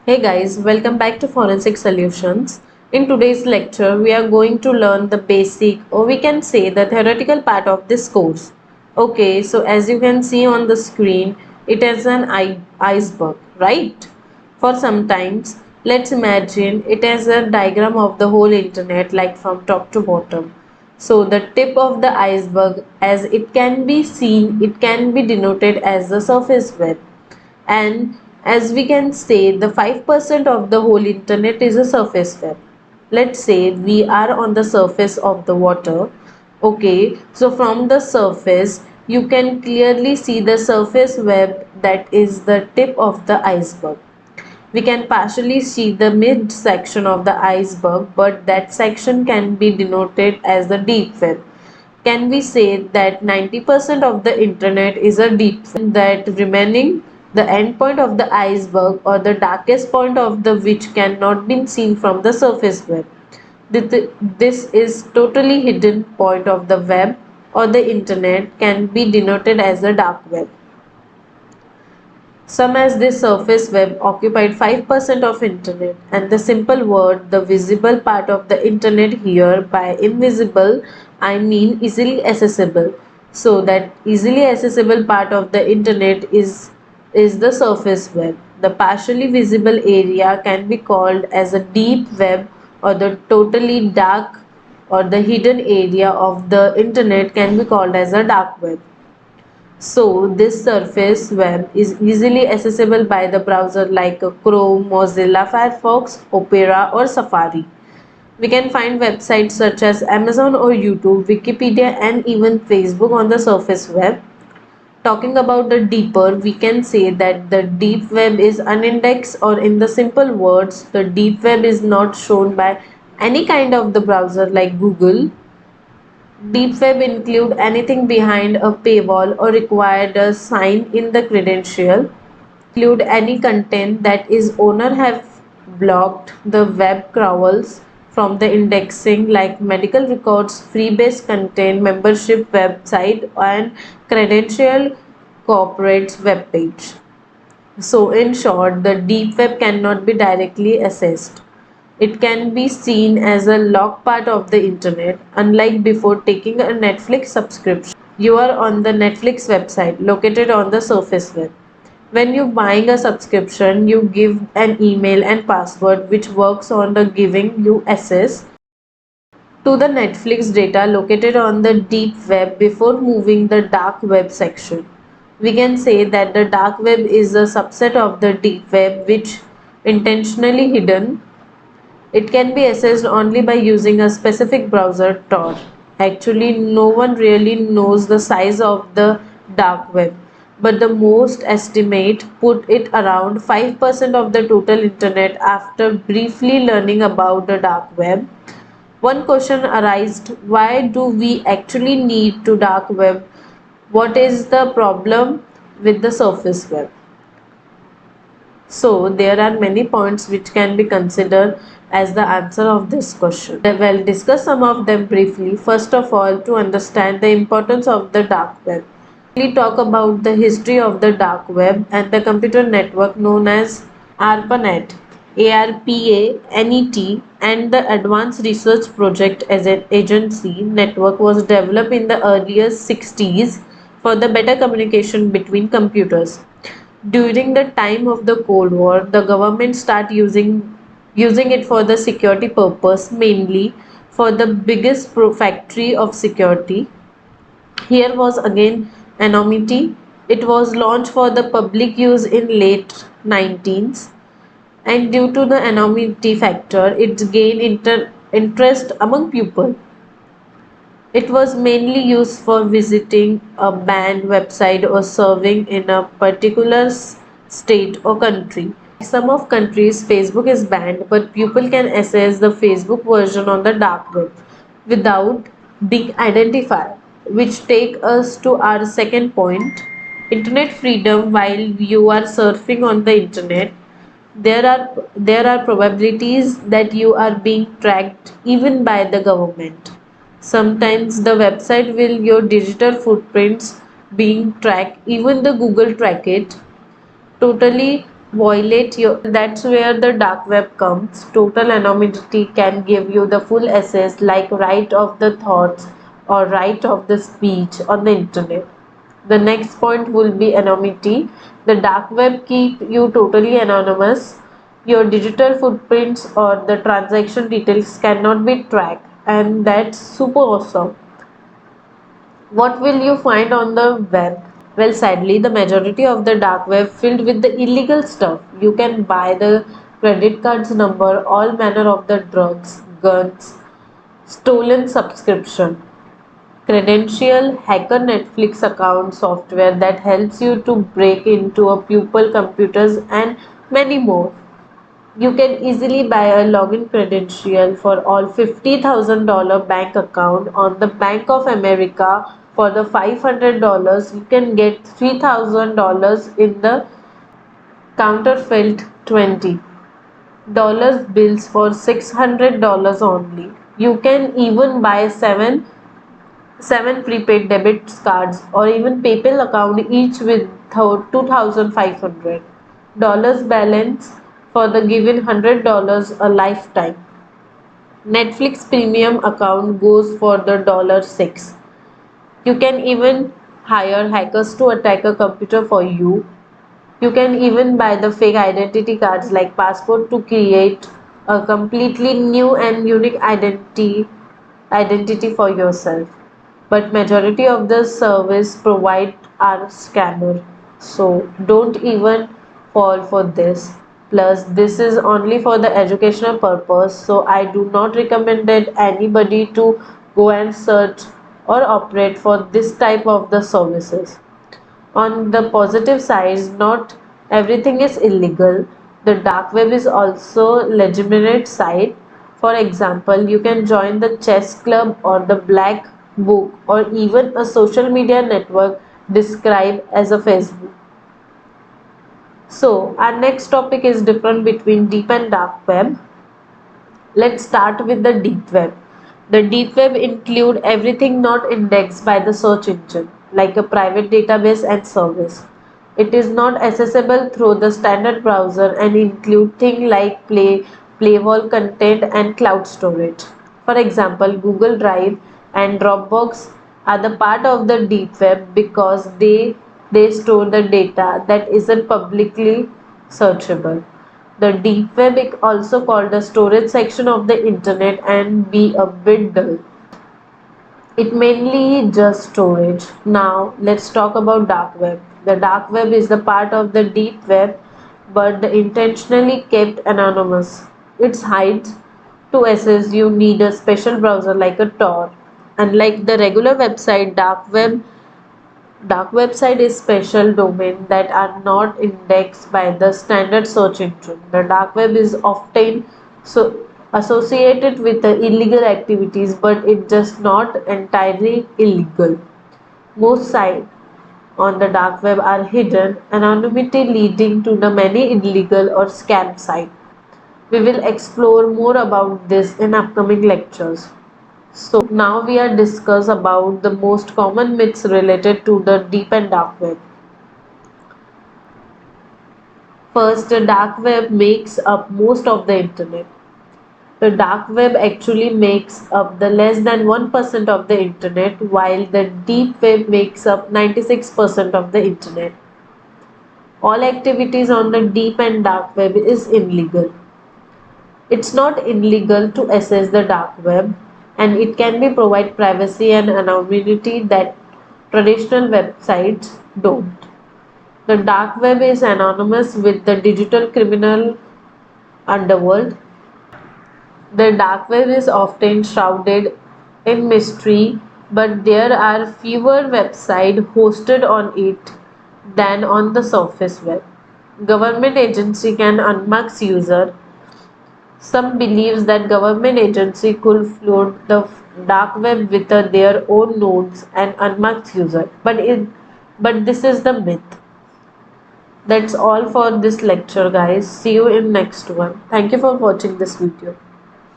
Hey guys, welcome back to Forensic Solutions. In today's lecture, we are going to learn the basic, or we can say the theoretical part of this course. Okay, so as you can see on the screen, it is an iceberg, right? For sometimes, let's imagine it as a diagram of the whole internet, like from top to bottom. So the tip of the iceberg, as it can be seen, it can be denoted as the surface web, and as we can say, the 5% of the whole internet is a surface web. Let's say we are on the surface of the water. Okay, so from the surface you can clearly see the surface web, that is the tip of the iceberg. We can partially see the mid section of the iceberg, but that section can be denoted as the deep web. Can we say that 90% of the internet is a deep web, that remaining the end point of the iceberg, or the darkest point of the which cannot be seen from the surface web? This is totally hidden point of the web or the internet can be denoted as the dark web. Some as this surface web occupied 5% of internet, and the simple word the visible part of the internet, here by invisible I mean easily accessible. So that easily accessible part of the internet is the surface web. The partially visible area can be called as a deep web, or the totally dark or the hidden area of the internet can be called as a dark web. So this surface web is easily accessible by the browser like Chrome, Mozilla Firefox, Opera or Safari. We can find websites such as Amazon or YouTube, Wikipedia and even Facebook on the surface web. Talking about the deeper, we can say that the deep web is unindexed, or in the simple words, the deep web is not shown by any kind of the browser like Google. Deep web include anything behind a paywall or required a sign in the credential. Include any content that is owner have blocked the web crawls from the indexing, like medical records, free-based content, membership website and credential corporate's web page. So in short, the deep web cannot be directly accessed. It can be seen as a locked part of the internet. Unlike before taking a Netflix subscription, you are on the Netflix website located on the surface web. When you're buying a subscription, you give an email and password which works on the giving you access to the Netflix data located on the deep web before moving the dark web section. We can say that the dark web is a subset of the deep web which intentionally hidden. It can be accessed only by using a specific browser Tor. Actually, no one really knows the size of the dark web, but the most estimate put it around 5% of the total internet. After briefly learning about the dark web, one question arises: why do we actually need to dark web? What is the problem with the surface web? So there are many points which can be considered as the answer of this question. We'll discuss some of them briefly. First of all, to understand the importance of the dark web, we talk about the history of the dark web and the computer network known as ARPANET, ARPANET, and the Advanced Research Project as an agency network was developed in the earlier 60s for the better communication between computers. During the time of the Cold War, the government started using it for the security purpose, mainly for the biggest factory of security. Here was again anonymity. It was launched for the public use in late 19s, and due to the anonymity factor, it gained interest among people. It was mainly used for visiting a banned website or serving in a particular state or country. Some of countries Facebook is banned, but people can access the Facebook version on the dark web without being identified, which take us to our second point, internet freedom. While you are surfing on the internet, there are probabilities that you are being tracked even by the government. Sometimes the website will your digital footprints being tracked, even the Google track it. Totally violate your, that's where the dark web comes. Total anonymity can give you the full access, like right of the thoughts or right of the speech on the internet. The next point will be anonymity. The dark web keep you totally anonymous. Your digital footprints or the transaction details cannot be tracked, and that's super awesome. What will you find on the web? Well, sadly, the majority of the dark web filled with the illegal stuff. You can buy the credit cards number, all manner of the drugs, guns, stolen subscription, credential, hacker Netflix account software that helps you to break into a pupil computers and many more. You can easily buy a login credential for all $50,000 bank account on the Bank of America. For the $500, you can get $3,000 in the counterfeit $20 bills for $600 only. You can even buy seven prepaid debit cards or even PayPal account, each with $2,500 balance for the given $100 a lifetime. Netflix premium account goes for the $6. You can even hire hackers to attack a computer for you. You can even buy the fake identity cards like passport to create a completely new and unique identity for yourself. But majority of the service provide are scammer. So don't even fall for this. Plus this is only for the educational purpose, so I do not recommend that anybody to go and search or operate for this type of the services. On the positive side, not everything is illegal. The dark web is also legitimate site. For example, you can join the chess club or the black book or even a social media network described as a Facebook. So our next topic is different between deep and dark web. Let's start with the deep web. The deep web include everything not indexed by the search engine, like a private database and service. It is not accessible through the standard browser and include things like paywall content and cloud storage. For example, Google Drive and Dropbox are the part of the deep web because they store the data that isn't publicly searchable. The deep web is also called the storage section of the internet and be a bit dull. It mainly just storage. Now let's talk about dark web. The dark web is the part of the deep web but the intentionally kept anonymous. It hides to access you need a special browser like a Tor. Unlike the regular website, dark website is special domain that are not indexed by the standard search engine. The dark web is often so associated with the illegal activities, but it's just not entirely illegal. Most sites on the dark web are hidden anonymity, leading to the many illegal or scam sites. We will explore more about this in upcoming lectures. So now we are discuss about the most common myths related to the deep and dark web. First, the dark web makes up most of the internet. The dark web actually makes up the less than 1% of the internet, while the deep web makes up 96% of the internet. All activities on the deep and dark web is illegal. It's not illegal to access the dark web, and it can be provide privacy and anonymity that traditional websites don't. The dark web is anonymous with the digital criminal underworld. The dark web is often shrouded in mystery, but there are fewer websites hosted on it than on the surface web. Government agency can unmask user. Some believes that government agency could flood the dark web with their own nodes and unmask user, but this is the myth. That's all for this lecture, guys. See you in next one. Thank you for watching this video.